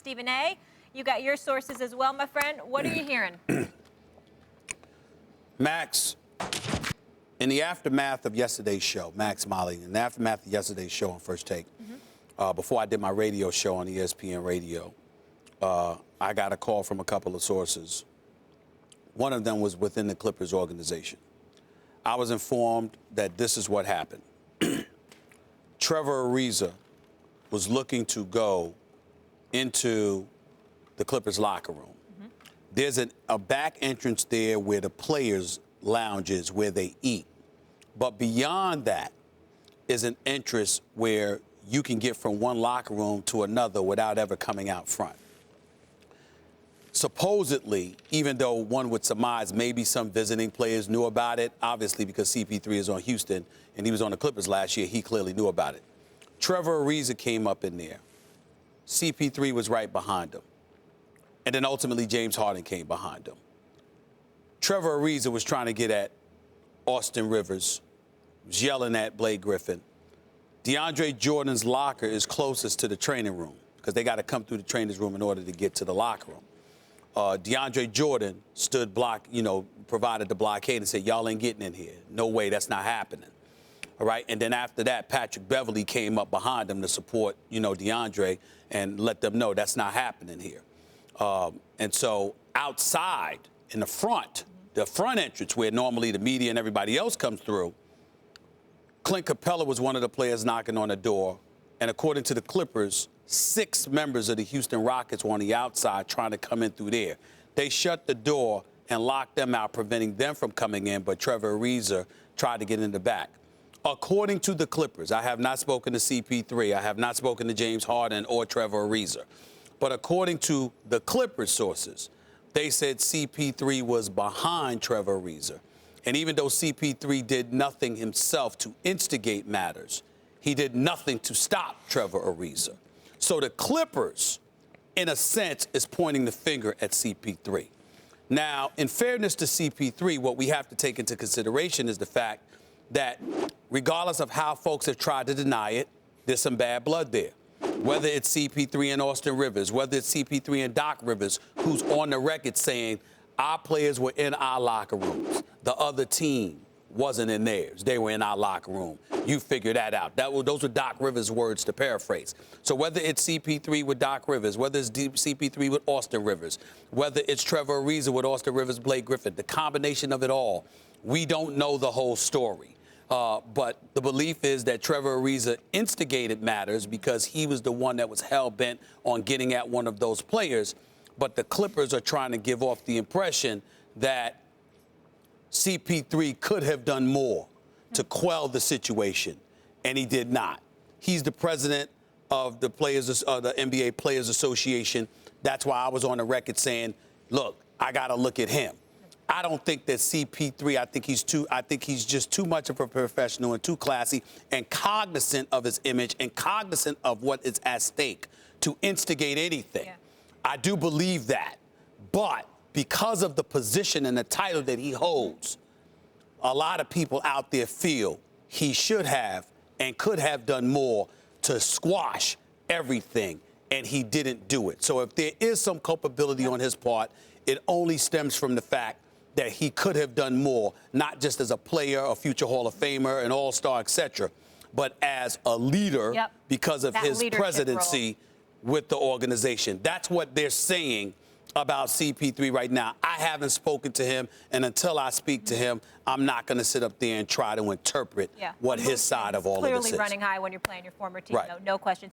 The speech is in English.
Stephen A. You got your sources as well, my friend. What are you hearing? Max, in the aftermath of yesterday's show, Max Molly, in the aftermath of yesterday's show on First Take, before I did my radio show on ESPN Radio, I got a call from a couple of sources. One of them was within the Clippers organization. I was informed that this is what happened. Trevor Ariza was looking to go into the Clippers locker room. There's a back entrance there where the players' lounge is, where they eat. But beyond that is an entrance where you can get from one locker room to another without ever coming out front. Supposedly, even though one would surmise maybe some visiting players knew about it, obviously because CP3 is on Houston and he was on the Clippers last year, he clearly knew about it. Trevor Ariza came up in there. CP3 was right behind him. And then ultimately James Harden came behind him. Trevor Ariza was trying to get at Austin Rivers, was yelling at Blake Griffin. DeAndre Jordan's locker is closest to the training room because they got to come through the trainer's room in order to get to the locker room. DeAndre Jordan stood provided the blockade and said, y'all ain't getting in here. No way, that's not happening. All right, and then after that, Patrick Beverly came up behind him to support, DeAndre and let them know that's not happening here. And so outside in the front entrance where normally the media and everybody else comes through, Clint Capella was one of the players knocking on the door. And according to the Clippers, 6 members of the Houston Rockets were on the outside trying to come in through there. They shut the door and locked them out, preventing them from coming in, but Trevor Ariza tried to get in the back. According to the Clippers, I have not spoken to CP3, I have not spoken to James Harden or Trevor Ariza, but according to the Clippers sources, they said CP3 was behind Trevor Ariza. And even though CP3 did nothing himself to instigate matters, he did nothing to stop Trevor Ariza. So the Clippers, in a sense, is pointing the finger at CP3. Now, in fairness to CP3, what we have to take into consideration is the fact that regardless of how folks have tried to deny it, there's some bad blood there. Whether it's CP3 and Austin Rivers, whether it's CP3 and Doc Rivers, who's on the record saying our players were in our locker rooms. The other team wasn't in theirs. They were in our locker room. You figure that out. Those were Doc Rivers' words to paraphrase. So whether it's CP3 with Doc Rivers, whether it's CP3 with Austin Rivers, whether it's Trevor Ariza with Austin Rivers, Blake Griffin, the combination of it all, we don't know the whole story. But the belief is that Trevor Ariza instigated matters because he was the one that was hell-bent on getting at one of those players. But the Clippers are trying to give off the impression that CP3 could have done more to quell the situation, and he did not. He's the president of the NBA Players Association. That's why I was on the record saying, look, I got to look at him. I don't think that CP3, I think he's just too much of a professional and too classy and cognizant of his image and cognizant of what is at stake to instigate anything. Yeah. I do believe that. But because of the position and the title that he holds, a lot of people out there feel he should have and could have done more to squash everything, and he didn't do it. So if there is some culpability on his part, it only stems from the fact that he could have done more, not just as a player, a future Hall of Famer, an all-star, etc., but as a leader because of his presidency with the organization. That's what they're saying about CP3 right now. I haven't spoken to him, and until I speak to him, I'm not going to sit up there and try to interpret what his side of all of this is. Clearly running high when you're playing your former team, though, no question.